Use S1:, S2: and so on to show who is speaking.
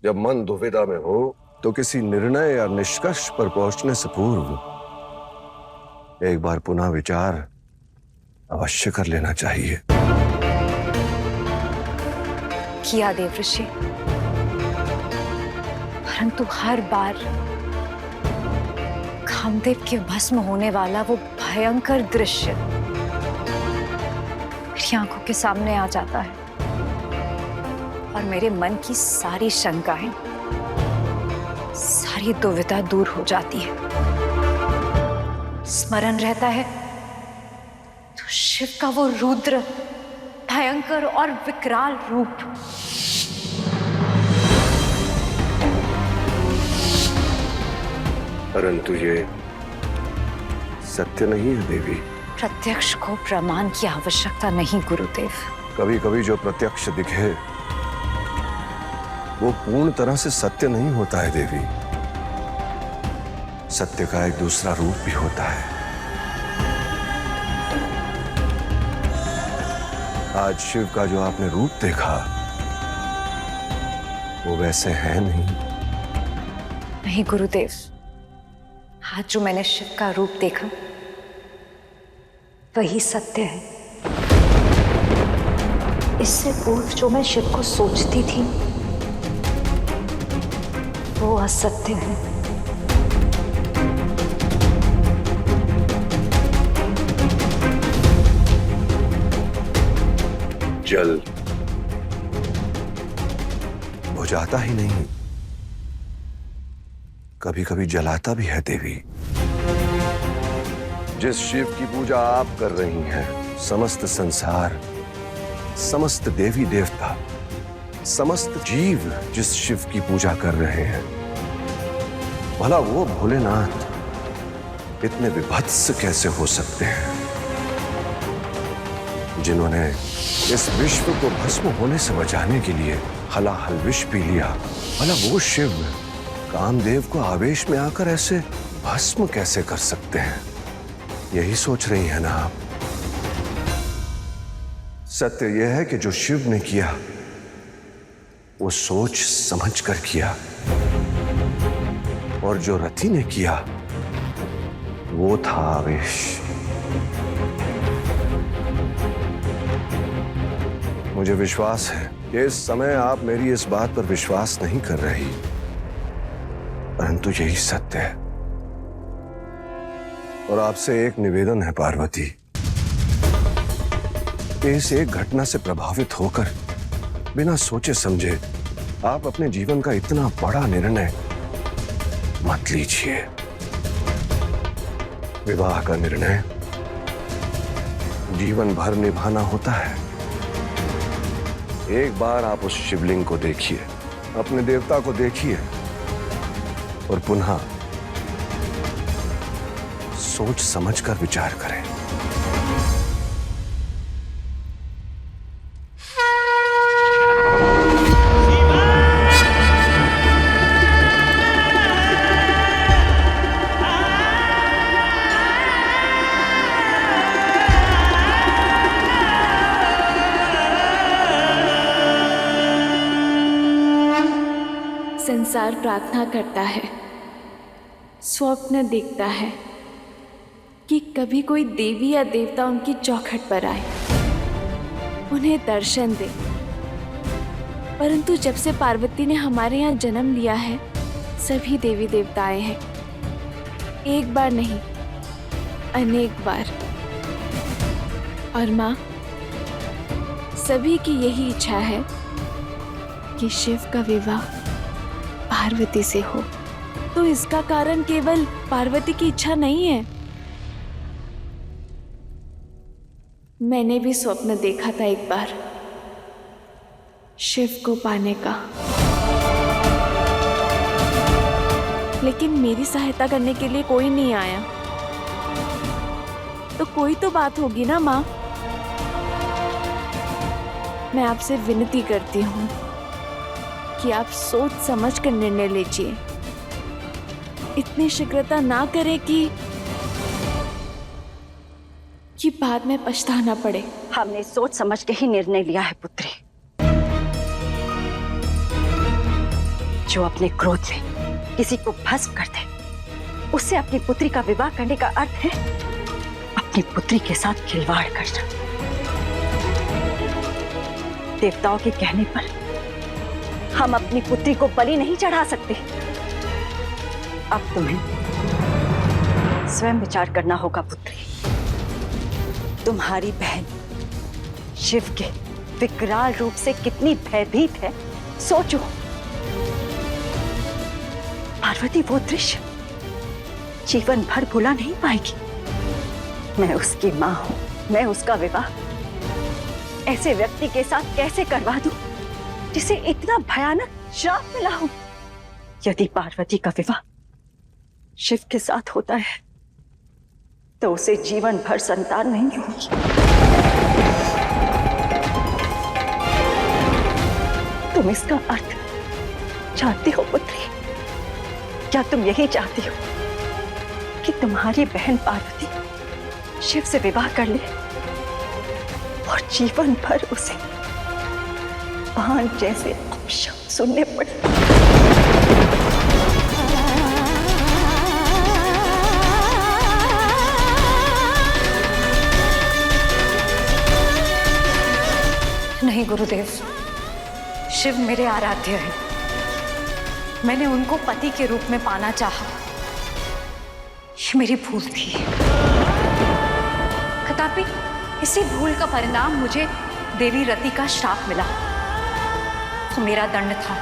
S1: जब मन दुविधा में हो तो किसी निर्णय या निष्कर्ष पर पहुंचने से पूर्व एक बार पुनः विचार अवश्य कर लेना चाहिए।
S2: किया देवऋषि, परंतु हर बार कामदेव के भस्म होने वाला वो भयंकर दृश्य मेरी आंखों के सामने आ जाता है और मेरे मन की सारी शंकाएं, सारी दुविधा दूर हो जाती है। स्मरण रहता है तो शिव का वो रुद्र, भयंकर और विकराल रूप।
S1: परंतु ये सत्य नहीं है देवी।
S2: प्रत्यक्ष को प्रमाण की आवश्यकता नहीं गुरुदेव।
S1: कभी कभी जो प्रत्यक्ष दिखे वो पूर्ण तरह से सत्य नहीं होता है देवी। सत्य का एक दूसरा रूप भी होता है। आज शिव का जो आपने रूप देखा वो वैसे है नहीं।
S2: नहीं गुरुदेव, आज जो मैंने शिव का रूप देखा वही सत्य है। इससे पूर्व जो मैं शिव को सोचती थी वो असत्य है।
S1: जल बुझाता ही नहीं, कभी कभी जलाता भी है देवी। जिस शिव की पूजा आप कर रही हैं, समस्त संसार, समस्त देवी देवता, समस्त जीव जिस शिव की पूजा कर रहे हैं, भला वो भोलेनाथ इतने विभत्स कैसे हो सकते हैं, जिन्होंने इस विश्व को भस्म होने से बचाने के लिए हलाहल विष पी लिया। भला वो शिव कामदेव को आवेश में आकर ऐसे भस्म कैसे कर सकते हैं? यही सोच रही है ना आप? सत्य यह है कि जो शिव ने किया वो सोच समझ कर किया, और जो रति ने किया वो था आवेश। मुझे विश्वास है कि इस समय आप मेरी इस बात पर विश्वास नहीं कर रही, परंतु यही सत्य है। और आपसे एक निवेदन है पार्वती, कि इस एक घटना से प्रभावित होकर बिना सोचे समझे आप अपने जीवन का इतना बड़ा निर्णय मत लीजिए। विवाह का निर्णय जीवन भर निभाना होता है। एक बार आप उस शिवलिंग को देखिए, अपने देवता को देखिए, और पुनः सोच समझकर विचार करें।
S3: संसार प्रार्थना करता है, स्वप्न देखता है कि कभी कोई देवी या देवता उनकी चौखट पर आए, उन्हें दर्शन दे। परंतु जब से पार्वती ने हमारे यहाँ जन्म लिया है, सभी देवी देवता आए हैं। एक बार नहीं, अनेक बार। और माँ, सभी की यही इच्छा है कि शिव का विवाह पार्वती से हो। तो इसका कारण केवल पार्वती की इच्छा नहीं है। मैंने भी स्वप्न देखा था एक बार शिव को पाने का, लेकिन मेरी सहायता करने के लिए कोई नहीं आया। तो कोई तो बात होगी ना माँ। मैं आपसे विनती करती हूँ कि आप सोच समझ कर निर्णय लीजिए। इतनी शीघ्रता ना करें कि बाद में पछताना पड़े।
S4: हमने सोच समझ के ही निर्णय लिया है पुत्री।
S2: जो अपने क्रोध में किसी को भस्म कर दे, उससे अपनी पुत्री का विवाह करने का अर्थ है अपनी पुत्री के साथ खिलवाड़ करना। देवताओं के कहने पर हम अपनी पुत्री को बलि नहीं चढ़ा सकते। अब तुम्हें स्वयं विचार करना होगा पुत्री। तुम्हारी बहन शिव के विकराल रूप से कितनी भयभीत है, सोचो। पार्वती वो दृश्य जीवन भर भुला नहीं पाएगी। मैं उसकी मां हूं, मैं उसका विवाह ऐसे व्यक्ति के साथ कैसे करवा दूं जिसे इतना भयानक श्राप मिला हो। यदि पार्वती का विवाह शिव के साथ होता है तो उसे जीवन भर संतान नहीं होगी। तुम इसका अर्थ जानती हो पुत्री? क्या तुम यही चाहती हो कि तुम्हारी बहन पार्वती शिव से विवाह कर ले और जीवन भर उसे बाण जैसे अपशब्द सुनने पड़े? नहीं गुरुदेव, शिव मेरे आराध्य हैं। मैंने उनको पति के रूप में पाना चाहा, ये मेरी भूल थी। तथापि इसी भूल का परिणाम मुझे देवी रति का श्राप मिला। वो मेरा दंड था।